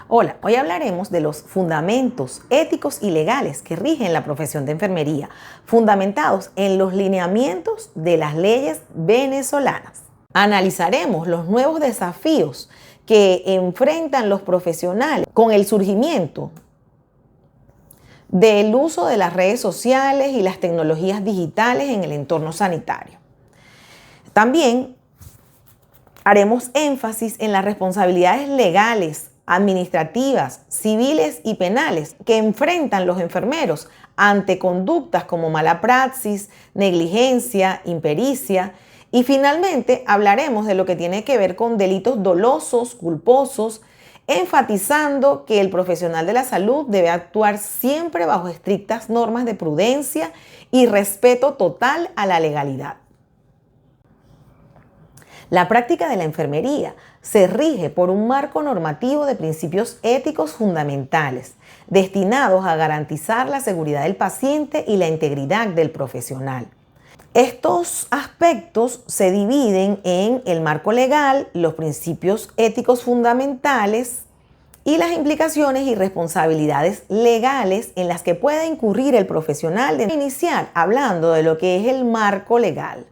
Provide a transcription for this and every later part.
Hola, hoy hablaremos de los fundamentos éticos y legales que rigen la profesión de enfermería, fundamentados en los lineamientos de las leyes venezolanas. Analizaremos los nuevos desafíos que enfrentan los profesionales con el surgimiento del uso de las redes sociales y las tecnologías digitales en el entorno sanitario. También haremos énfasis en las responsabilidades legales, administrativas, civiles y penales que enfrentan los enfermeros ante conductas como mala praxis, negligencia, impericia. Y finalmente hablaremos de lo que tiene que ver con delitos dolosos, culposos, enfatizando que el profesional de la salud debe actuar siempre bajo estrictas normas de prudencia y respeto total a la legalidad. La práctica de la enfermería se rige por un marco normativo de principios éticos fundamentales, destinados a garantizar la seguridad del paciente y la integridad del profesional. Estos aspectos se dividen en el marco legal, los principios éticos fundamentales y las implicaciones y responsabilidades legales en las que puede incurrir el profesional. De iniciar hablando de lo que es el marco legal.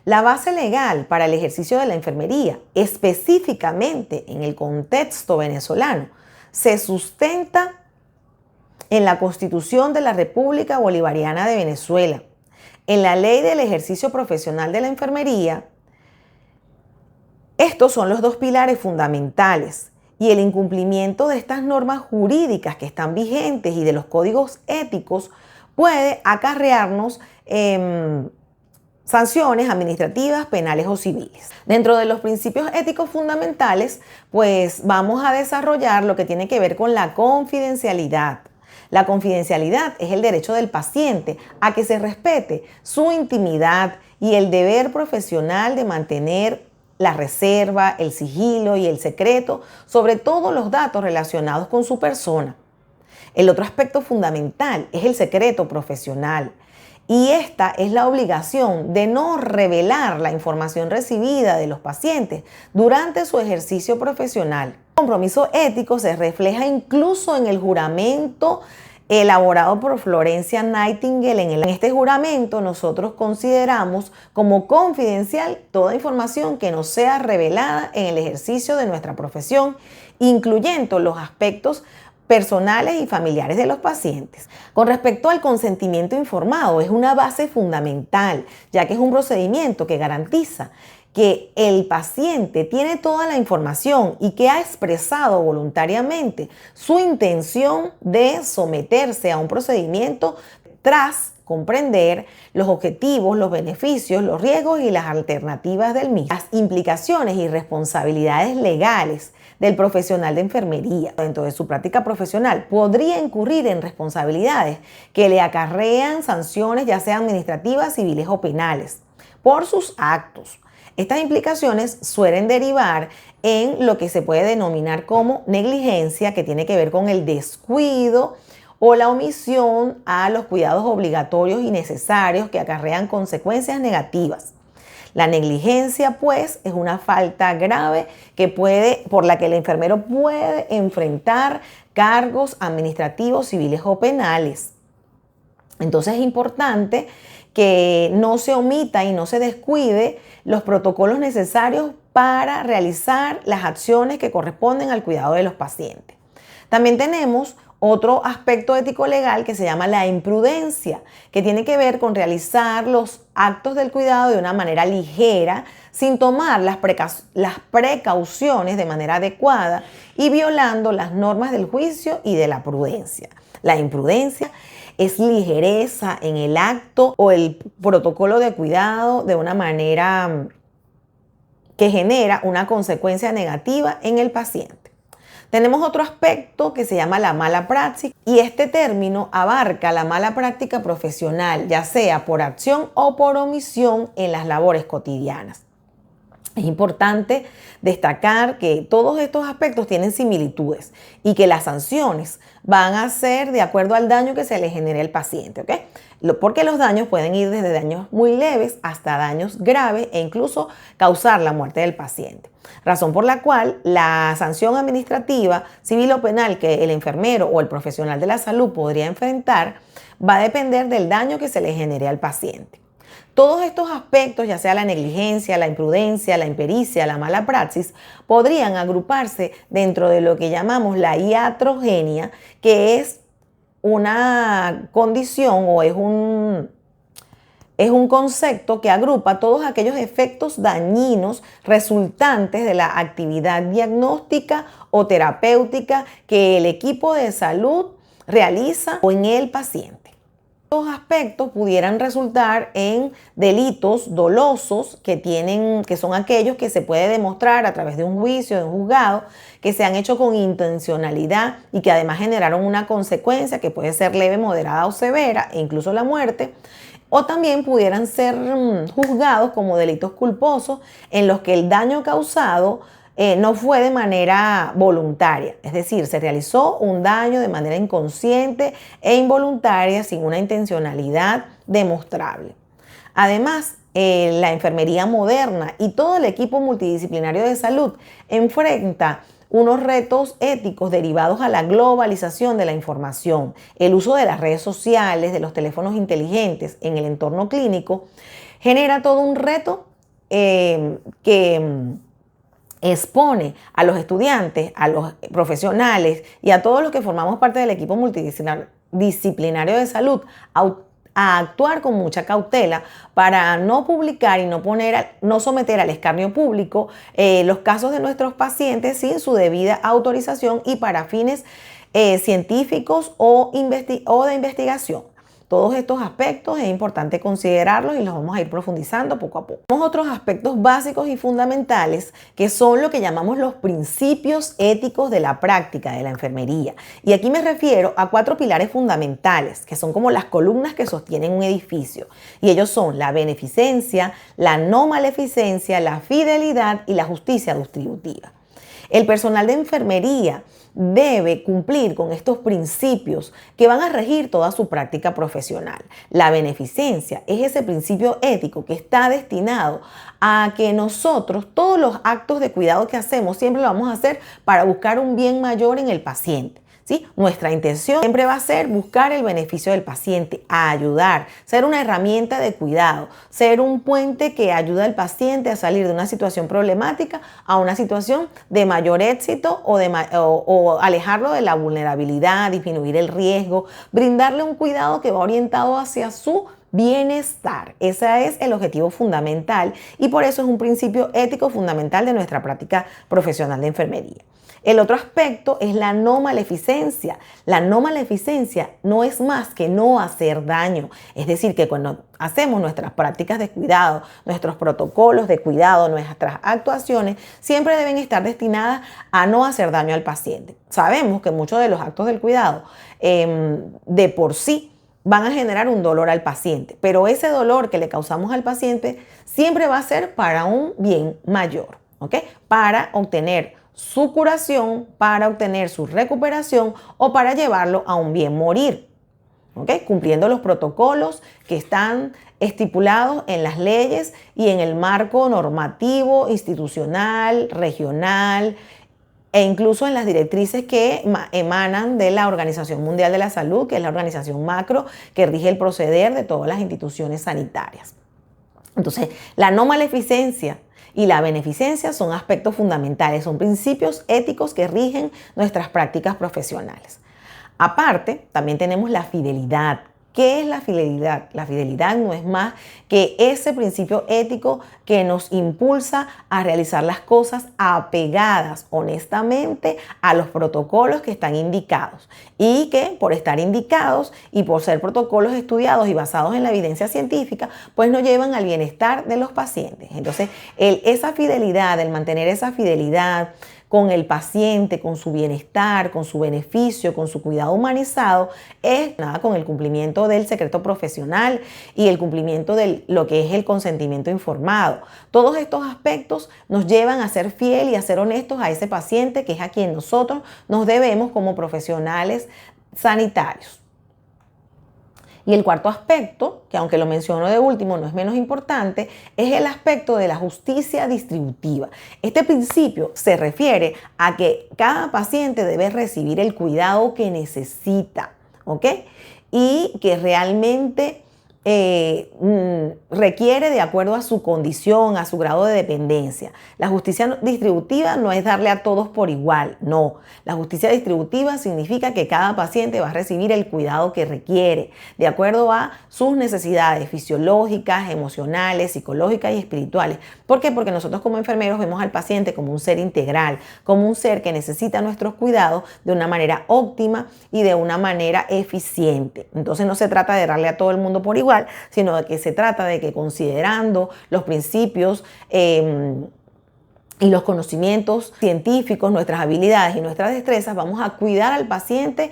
La base legal para el ejercicio de la enfermería, específicamente en el contexto venezolano, se sustenta en la Constitución de la República Bolivariana de Venezuela, en la Ley del Ejercicio Profesional de la Enfermería. Estos son los dos pilares fundamentales y el incumplimiento de estas normas jurídicas que están vigentes y de los códigos éticos puede acarrearnos sanciones administrativas, penales o civiles. Dentro de los principios éticos fundamentales, pues vamos a desarrollar lo que tiene que ver con la confidencialidad. La confidencialidad es el derecho del paciente a que se respete su intimidad y el deber profesional de mantener la reserva, el sigilo y el secreto sobre todos los datos relacionados con su persona. El otro aspecto fundamental es el secreto profesional. Y esta es la obligación de no revelar la información recibida de los pacientes durante su ejercicio profesional. El compromiso ético se refleja incluso en el juramento elaborado por Florencia Nightingale. En este juramento nosotros consideramos como confidencial toda información que no sea revelada en el ejercicio de nuestra profesión, incluyendo los aspectos personales y familiares de los pacientes. Con respecto al consentimiento informado, es una base fundamental, ya que es un procedimiento que garantiza que el paciente tiene toda la información y que ha expresado voluntariamente su intención de someterse a un procedimiento tras comprender los objetivos, los beneficios, los riesgos y las alternativas del mismo. Las implicaciones y responsabilidades legales del profesional de enfermería dentro de su práctica profesional podría incurrir en responsabilidades que le acarrean sanciones, ya sean administrativas, civiles o penales, por sus actos. Estas implicaciones suelen derivar en lo que se puede denominar como negligencia, que tiene que ver con el descuido o la omisión a los cuidados obligatorios y necesarios que acarrean consecuencias negativas. La negligencia, pues, es una falta grave por la que el enfermero puede enfrentar cargos administrativos, civiles o penales. Entonces es importante que no se omita y no se descuide los protocolos necesarios para realizar las acciones que corresponden al cuidado de los pacientes. También tenemos otro aspecto ético-legal que se llama la imprudencia, que tiene que ver con realizar los actos del cuidado de una manera ligera, sin tomar las precauciones de manera adecuada y violando las normas del juicio y de la prudencia. La imprudencia es ligereza en el acto o el protocolo de cuidado de una manera que genera una consecuencia negativa en el paciente. Tenemos otro aspecto que se llama la mala praxis y este término abarca la mala práctica profesional, ya sea por acción o por omisión en las labores cotidianas. Es importante destacar que todos estos aspectos tienen similitudes y que las sanciones van a ser de acuerdo al daño que se le genere al paciente, ¿ok? Porque los daños pueden ir desde daños muy leves hasta daños graves e incluso causar la muerte del paciente. Razón por la cual la sanción administrativa, civil o penal que el enfermero o el profesional de la salud podría enfrentar va a depender del daño que se le genere al paciente. Todos estos aspectos, ya sea la negligencia, la imprudencia, la impericia, la mala praxis, podrían agruparse dentro de lo que llamamos la iatrogenia, que es una condición o es un concepto que agrupa todos aquellos efectos dañinos resultantes de la actividad diagnóstica o terapéutica que el equipo de salud realiza o en el paciente. Estos aspectos pudieran resultar en delitos dolosos que son aquellos que se puede demostrar a través de un juicio, de un juzgado, que se han hecho con intencionalidad y que además generaron una consecuencia que puede ser leve, moderada o severa, e incluso la muerte. O también pudieran ser juzgados como delitos culposos en los que el daño causado no fue de manera voluntaria, es decir, se realizó un daño de manera inconsciente e involuntaria sin una intencionalidad demostrable. Además, la enfermería moderna y todo el equipo multidisciplinario de salud enfrenta unos retos éticos derivados a la globalización de la información, el uso de las redes sociales, de los teléfonos inteligentes en el entorno clínico, genera todo un reto que expone a los estudiantes, a los profesionales y a todos los que formamos parte del equipo multidisciplinario de salud a actuar con mucha cautela para no publicar y no someter al escarnio público los casos de nuestros pacientes sin su debida autorización y para fines científicos o de investigación. Todos estos aspectos es importante considerarlos y los vamos a ir profundizando poco a poco. Tenemos otros aspectos básicos y fundamentales que son lo que llamamos los principios éticos de la práctica de la enfermería. Y aquí me refiero a 4 pilares fundamentales que son como las columnas que sostienen un edificio. Y ellos son la beneficencia, la no maleficencia, la fidelidad y la justicia distributiva. El personal de enfermería debe cumplir con estos principios que van a regir toda su práctica profesional. La beneficencia es ese principio ético que está destinado a que nosotros, todos los actos de cuidado que hacemos, siempre lo vamos a hacer para buscar un bien mayor en el paciente. ¿Sí? Nuestra intención siempre va a ser buscar el beneficio del paciente, a ayudar, ser una herramienta de cuidado, ser un puente que ayuda al paciente a salir de una situación problemática a una situación de mayor éxito o alejarlo de la vulnerabilidad, disminuir el riesgo, brindarle un cuidado que va orientado hacia su bienestar. Ese es el objetivo fundamental y por eso es un principio ético fundamental de nuestra práctica profesional de enfermería. El otro aspecto es la no maleficencia. La no maleficencia no es más que no hacer daño. Es decir, que cuando hacemos nuestras prácticas de cuidado, nuestros protocolos de cuidado, nuestras actuaciones, siempre deben estar destinadas a no hacer daño al paciente. Sabemos que muchos de los actos del cuidado de por sí van a generar un dolor al paciente, pero ese dolor que le causamos al paciente siempre va a ser para un bien mayor, ¿ok? Para obtener su curación, para obtener su recuperación o para llevarlo a un bien morir, ¿ok? Cumpliendo los protocolos que están estipulados en las leyes y en el marco normativo, institucional, regional e incluso en las directrices que emanan de la Organización Mundial de la Salud, que es la organización macro que rige el proceder de todas las instituciones sanitarias. Entonces, la no maleficencia y la beneficencia son aspectos fundamentales, son principios éticos que rigen nuestras prácticas profesionales. Aparte, también tenemos la fidelidad. ¿Qué es la fidelidad? La fidelidad no es más que ese principio ético que nos impulsa a realizar las cosas apegadas honestamente a los protocolos que están indicados y que por estar indicados y por ser protocolos estudiados y basados en la evidencia científica, pues nos llevan al bienestar de los pacientes. Entonces, esa fidelidad, el mantener esa fidelidad con el paciente, con su bienestar, con su beneficio, con su cuidado humanizado, es nada con el cumplimiento del secreto profesional y el cumplimiento de lo que es el consentimiento informado. Todos estos aspectos nos llevan a ser fiel y a ser honestos a ese paciente, que es a quien nosotros nos debemos como profesionales sanitarios. Y el cuarto aspecto, que aunque lo menciono de último, no es menos importante, es el aspecto de la justicia distributiva. Este principio se refiere a que cada paciente debe recibir el cuidado que necesita, ¿ok? Y que realmente requiere de acuerdo a su condición, a su grado de dependencia. La justicia distributiva no es darle a todos por igual, no. La justicia distributiva significa que cada paciente va a recibir el cuidado que requiere, de acuerdo a sus necesidades fisiológicas, emocionales, psicológicas y espirituales. ¿Por qué? Porque nosotros como enfermeros vemos al paciente como un ser integral, como un ser que necesita nuestros cuidados de una manera óptima y de una manera eficiente. Entonces no se trata de darle a todo el mundo por igual, sino de que se trata de que, considerando los principios y los conocimientos científicos, nuestras habilidades y nuestras destrezas, vamos a cuidar al paciente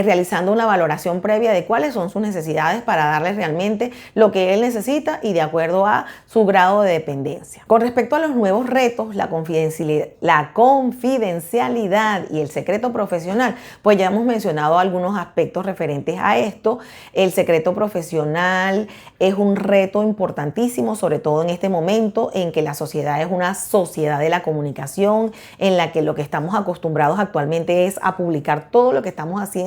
realizando una valoración previa de cuáles son sus necesidades para darle realmente lo que él necesita y de acuerdo a su grado de dependencia. Con respecto a los nuevos retos, la confidencialidad y el secreto profesional, pues ya hemos mencionado algunos aspectos referentes a esto. El secreto profesional es un reto importantísimo, sobre todo en este momento en que la sociedad es una sociedad de la comunicación, en la que lo que estamos acostumbrados actualmente es a publicar todo lo que estamos haciendo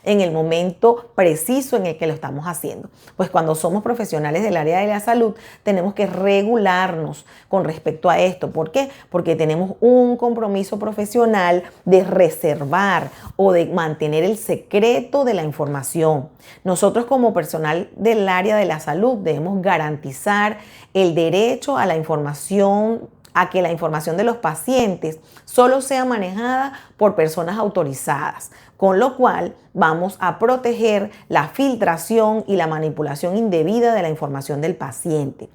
en el momento preciso en el que lo estamos haciendo. Pues cuando somos profesionales del área de la salud, tenemos que regularnos con respecto a esto. ¿Por qué? Porque tenemos un compromiso profesional de reservar o de mantener el secreto de la información. Nosotros como personal del área de la salud debemos garantizar el derecho a la información, a que la información de los pacientes solo sea manejada por personas autorizadas, con lo cual vamos a proteger la filtración y la manipulación indebida de la información del paciente.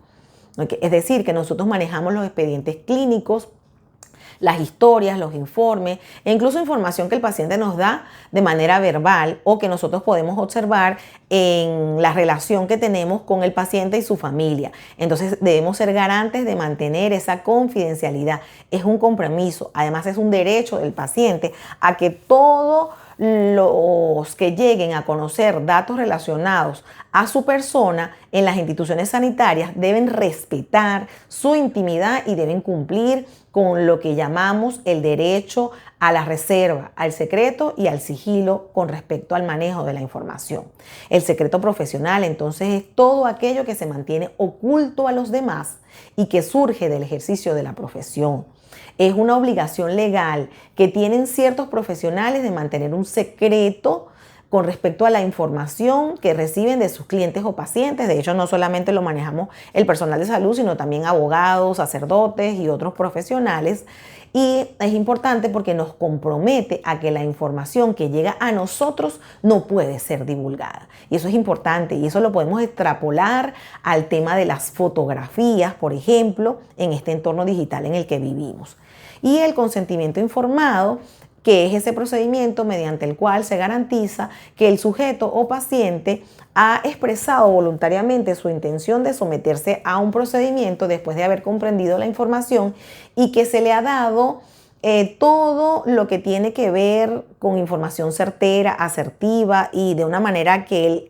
Es decir, que nosotros manejamos los expedientes clínicos, las historias, los informes e incluso información que el paciente nos da de manera verbal o que nosotros podemos observar en la relación que tenemos con el paciente y su familia. Entonces debemos ser garantes de mantener esa confidencialidad. Es un compromiso, además es un derecho del paciente a que todos los que lleguen a conocer datos relacionados a su persona en las instituciones sanitarias deben respetar su intimidad y deben cumplir con lo que llamamos el derecho a la reserva, al secreto y al sigilo con respecto al manejo de la información. El secreto profesional, entonces, es todo aquello que se mantiene oculto a los demás y que surge del ejercicio de la profesión. Es una obligación legal que tienen ciertos profesionales de mantener un secreto con respecto a la información que reciben de sus clientes o pacientes. De hecho, no solamente lo manejamos el personal de salud, sino también abogados, sacerdotes y otros profesionales. Y es importante porque nos compromete a que la información que llega a nosotros no puede ser divulgada. Y eso es importante y eso lo podemos extrapolar al tema de las fotografías, por ejemplo, en este entorno digital en el que vivimos. Y el consentimiento informado, que es ese procedimiento mediante el cual se garantiza que el sujeto o paciente ha expresado voluntariamente su intención de someterse a un procedimiento después de haber comprendido la información y que se le ha dado todo lo que tiene que ver con información certera, asertiva y de una manera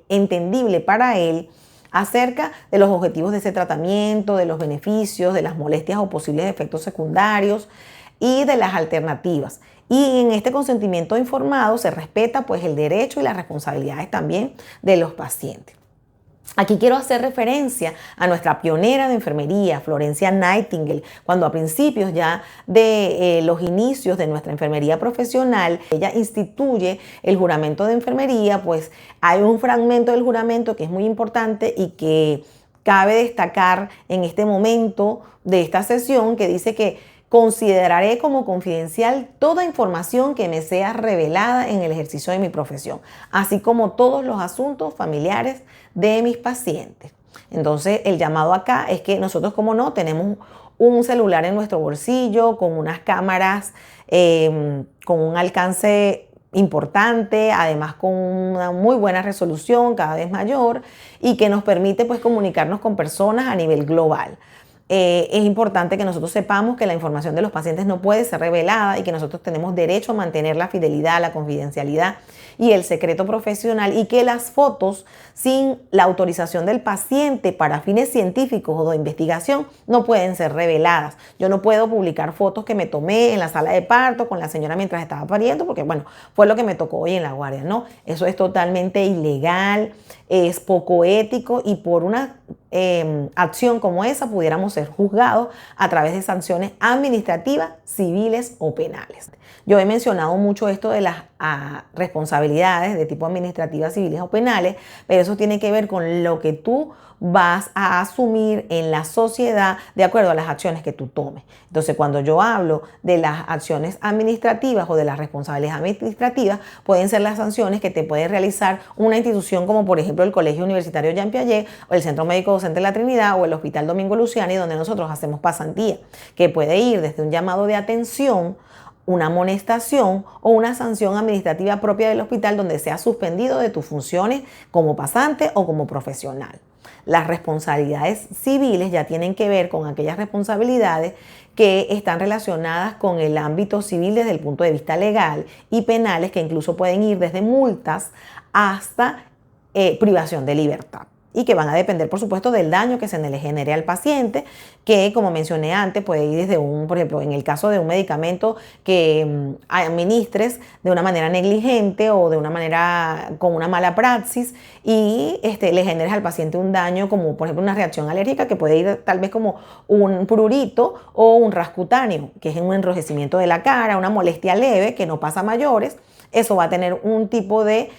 entendible para él acerca de los objetivos de ese tratamiento, de los beneficios, de las molestias o posibles efectos secundarios y de las alternativas. Y en este consentimiento informado se respeta pues el derecho y las responsabilidades también de los pacientes. Aquí quiero hacer referencia a nuestra pionera de enfermería, Florencia Nightingale, cuando a principios ya de los inicios de nuestra enfermería profesional, ella instituye el juramento de enfermería. Pues hay un fragmento del juramento que es muy importante y que cabe destacar en este momento de esta sesión, que dice que consideraré como confidencial toda información que me sea revelada en el ejercicio de mi profesión, así como todos los asuntos familiares de mis pacientes. Entonces, el llamado acá es que nosotros, como no, tenemos un celular en nuestro bolsillo con unas cámaras con un alcance importante, además con una muy buena resolución, cada vez mayor, y que nos permite pues comunicarnos con personas a nivel global. Es importante que nosotros sepamos que la información de los pacientes no puede ser revelada y que nosotros tenemos derecho a mantener la fidelidad, la confidencialidad y el secreto profesional, y que las fotos sin la autorización del paciente para fines científicos o de investigación no pueden ser reveladas. Yo no puedo publicar fotos que me tomé en la sala de parto con la señora mientras estaba pariendo porque, bueno, fue lo que me tocó hoy en la guardia, ¿no? Eso es totalmente ilegal, es poco ético, y por una acción como esa pudiéramos ser juzgados a través de sanciones administrativas, civiles o penales. Yo he mencionado mucho esto de las responsabilidades de tipo administrativas, civiles o penales, pero eso tiene que ver con lo que tú vas a asumir en la sociedad de acuerdo a las acciones que tú tomes. Entonces, cuando yo hablo de las acciones administrativas o de las responsabilidades administrativas, pueden ser las sanciones que te puede realizar una institución como por ejemplo el Colegio Universitario Jean Piaget o el Centro Médico Docente de la Trinidad o el Hospital Domingo Luciani, donde nosotros hacemos pasantía, que puede ir desde un llamado de atención, una amonestación o una sanción administrativa propia del hospital donde sea suspendido de tus funciones como pasante o como profesional. Las responsabilidades civiles ya tienen que ver con aquellas responsabilidades que están relacionadas con el ámbito civil desde el punto de vista legal, y penales que incluso pueden ir desde multas hasta privación de libertad, y que van a depender, por supuesto, del daño que se le genere al paciente, que, como mencioné antes, puede ir desde por ejemplo, en el caso de un medicamento que administres de una manera negligente o de una manera con una mala praxis y le generes al paciente un daño, como por ejemplo una reacción alérgica que puede ir tal vez como un prurito o un rascutáneo, que es un enrojecimiento de la cara, una molestia leve que no pasa a mayores. Eso va a tener un tipo de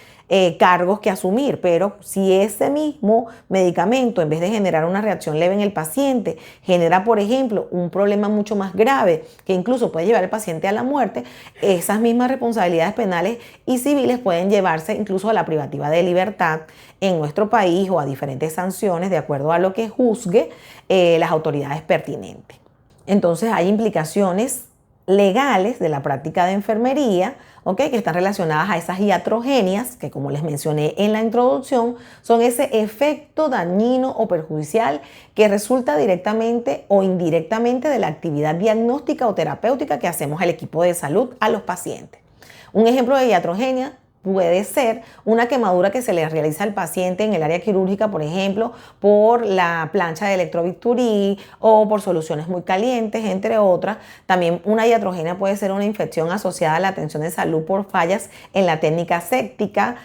cargos que asumir, pero si ese mismo medicamento, en vez de generar una reacción leve en el paciente, genera, por ejemplo, un problema mucho más grave que incluso puede llevar al paciente a la muerte, esas mismas responsabilidades penales y civiles pueden llevarse incluso a la privativa de libertad en nuestro país o a diferentes sanciones de acuerdo a lo que juzgue las autoridades pertinentes. Entonces hay implicaciones legales de la práctica de enfermería, ¿okay?, que están relacionadas a esas iatrogenias que, como les mencioné en la introducción, son ese efecto dañino o perjudicial que resulta directamente o indirectamente de la actividad diagnóstica o terapéutica que hacemos el equipo de salud a los pacientes. Un ejemplo de iatrogenia puede ser una quemadura que se le realiza al paciente en el área quirúrgica, por ejemplo, por la plancha de electrobisturí o por soluciones muy calientes, entre otras. También una iatrogenia puede ser una infección asociada a la atención de salud por fallas en la técnica séptica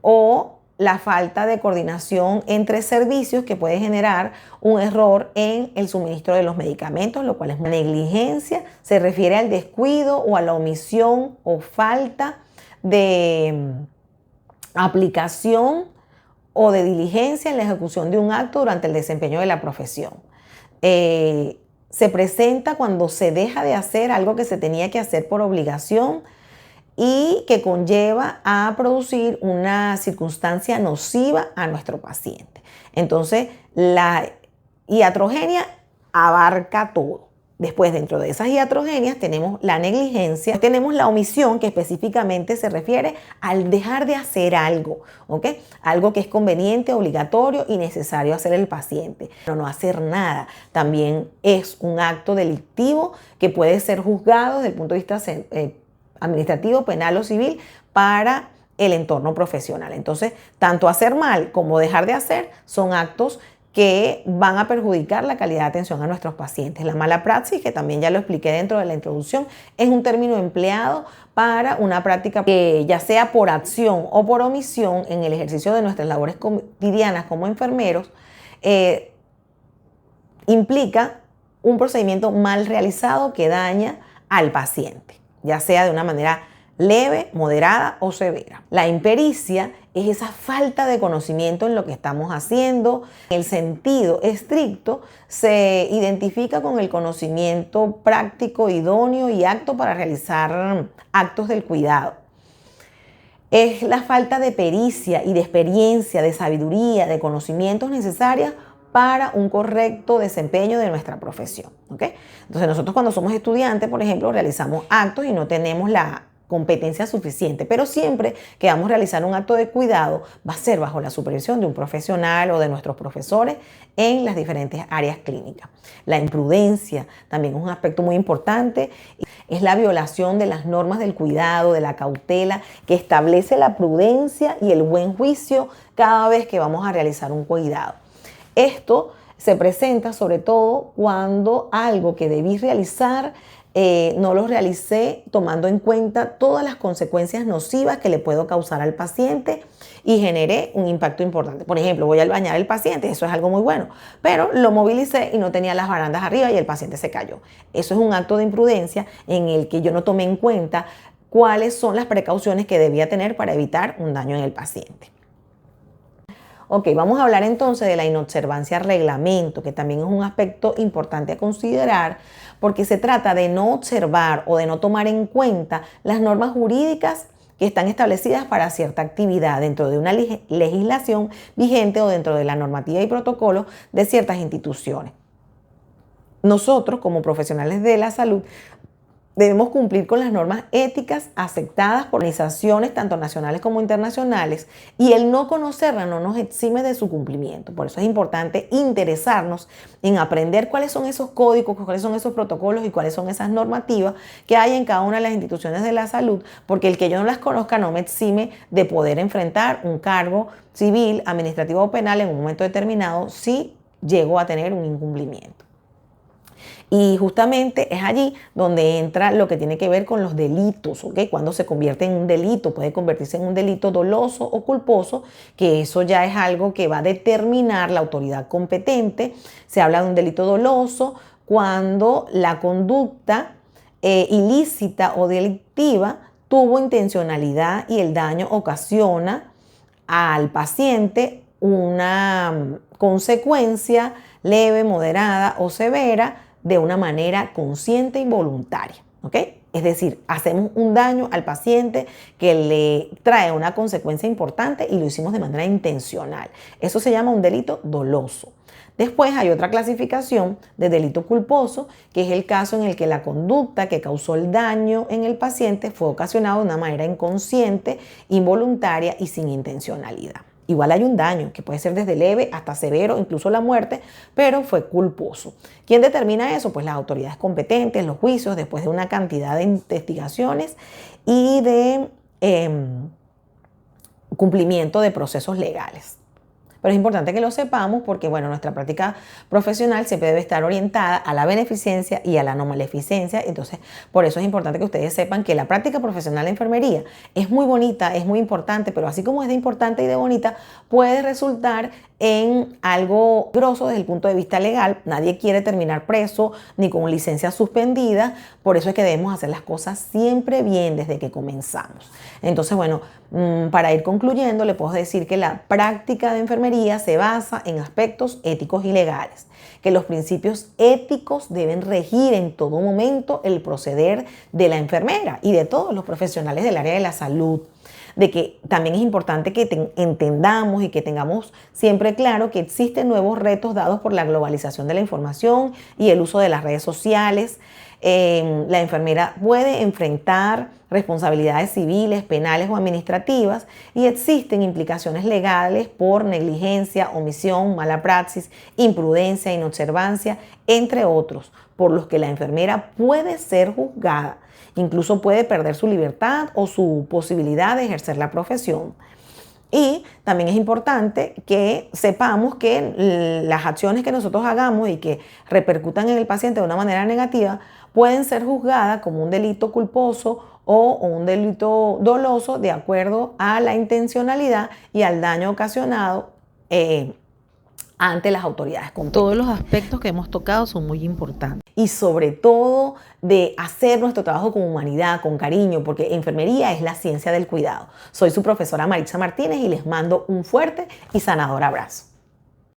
o la falta de coordinación entre servicios que puede generar un error en el suministro de los medicamentos, lo cual es una negligencia. Se refiere al descuido o a la omisión o falta de aplicación o de diligencia en la ejecución de un acto durante el desempeño de la profesión. Se presenta cuando se deja de hacer algo que se tenía que hacer por obligación y que conlleva a producir una circunstancia nociva a nuestro paciente. Entonces, la iatrogenia abarca todo. Después, dentro de esas iatrogenias tenemos la negligencia, tenemos la omisión, que específicamente se refiere al dejar de hacer algo, ¿ok? Algo que es conveniente, obligatorio y necesario hacer el paciente. Pero no hacer nada también es un acto delictivo que puede ser juzgado desde el punto de vista administrativo, penal o civil para el entorno profesional. Entonces, tanto hacer mal como dejar de hacer son actos que van a perjudicar la calidad de atención a nuestros pacientes. La mala praxis, que también ya lo expliqué dentro de la introducción, es un término empleado para una práctica que, ya sea por acción o por omisión en el ejercicio de nuestras labores cotidianas como enfermeros, implica un procedimiento mal realizado que daña al paciente, ya sea de una manera leve, moderada o severa. La impericia es esa falta de conocimiento en lo que estamos haciendo. En el sentido estricto, se identifica con el conocimiento práctico, idóneo y apto para realizar actos del cuidado. Es la falta de pericia y de experiencia, de sabiduría, de conocimientos necesarios para un correcto desempeño de nuestra profesión, ¿ok? Entonces nosotros cuando somos estudiantes, por ejemplo, realizamos actos y no tenemos la competencia suficiente, pero siempre que vamos a realizar un acto de cuidado va a ser bajo la supervisión de un profesional o de nuestros profesores en las diferentes áreas clínicas. La imprudencia también es un aspecto muy importante, es la violación de las normas del cuidado, de la cautela, que establece la prudencia y el buen juicio cada vez que vamos a realizar un cuidado. Esto se presenta sobre todo cuando algo que debí realizar no lo realicé tomando en cuenta todas las consecuencias nocivas que le puedo causar al paciente y generé un impacto importante. Por ejemplo, voy a bañar al paciente, eso es algo muy bueno, pero lo movilicé y no tenía las barandas arriba y el paciente se cayó. Eso es un acto de imprudencia en el que yo no tomé en cuenta cuáles son las precauciones que debía tener para evitar un daño en el paciente. Ok, vamos a hablar entonces de la inobservancia al reglamento, que también es un aspecto importante a considerar porque se trata de no observar o de no tomar en cuenta las normas jurídicas que están establecidas para cierta actividad dentro de una legislación vigente o dentro de la normativa y protocolos de ciertas instituciones. Nosotros, como profesionales de la salud, debemos cumplir con las normas éticas aceptadas por organizaciones tanto nacionales como internacionales y el no conocerlas no nos exime de su cumplimiento. Por eso es importante interesarnos en aprender cuáles son esos códigos, cuáles son esos protocolos y cuáles son esas normativas que hay en cada una de las instituciones de la salud, porque el que yo no las conozca no me exime de poder enfrentar un cargo civil, administrativo o penal en un momento determinado si llego a tener un incumplimiento. Y justamente es allí donde entra lo que tiene que ver con los delitos, ¿ok? Cuando se convierte en un delito, puede convertirse en un delito doloso o culposo, que eso ya es algo que va a determinar la autoridad competente. Se habla de un delito doloso cuando la conducta ilícita o delictiva tuvo intencionalidad y el daño ocasiona al paciente una consecuencia leve, moderada o severa de una manera consciente y voluntaria, ¿ok? Es decir, hacemos un daño al paciente que le trae una consecuencia importante y lo hicimos de manera intencional. Eso se llama un delito doloso. Después hay otra clasificación de delito culposo, que es el caso en el que la conducta que causó el daño en el paciente fue ocasionada de una manera inconsciente, involuntaria y sin intencionalidad. Igual hay un daño que puede ser desde leve hasta severo, incluso la muerte, pero fue culposo. ¿Quién determina eso? Pues las autoridades competentes, los juicios, después de una cantidad de investigaciones y de cumplimiento de procesos legales. Pero es importante que lo sepamos porque, bueno, nuestra práctica profesional siempre debe estar orientada a la beneficencia y a la no maleficencia. Entonces, por eso es importante que ustedes sepan que la práctica profesional de enfermería es muy bonita, es muy importante, pero así como es de importante y de bonita, puede resultar en algo grosso desde el punto de vista legal. Nadie quiere terminar preso ni con licencia suspendida. Por eso es que debemos hacer las cosas siempre bien desde que comenzamos. Entonces, bueno, para ir concluyendo, le puedo decir que la práctica de enfermería se basa en aspectos éticos y legales, que los principios éticos deben regir en todo momento el proceder de la enfermera y de todos los profesionales del área de la salud, de que también es importante que entendamos y que tengamos siempre claro que existen nuevos retos dados por la globalización de la información y el uso de las redes sociales. La enfermera puede enfrentar responsabilidades civiles, penales o administrativas y existen implicaciones legales por negligencia, omisión, mala praxis, imprudencia, inobservancia, entre otros, por los que la enfermera puede ser juzgada. Incluso puede perder su libertad o su posibilidad de ejercer la profesión. Y también es importante que sepamos que las acciones que nosotros hagamos y que repercutan en el paciente de una manera negativa pueden ser juzgadas como un delito culposo o un delito doloso de acuerdo a la intencionalidad y al daño ocasionado ante las autoridades competentes. Todos los aspectos que hemos tocado son muy importantes. Y sobre todo de hacer nuestro trabajo con humanidad, con cariño, porque enfermería es la ciencia del cuidado. Soy su profesora Maritza Martínez y les mando un fuerte y sanador abrazo.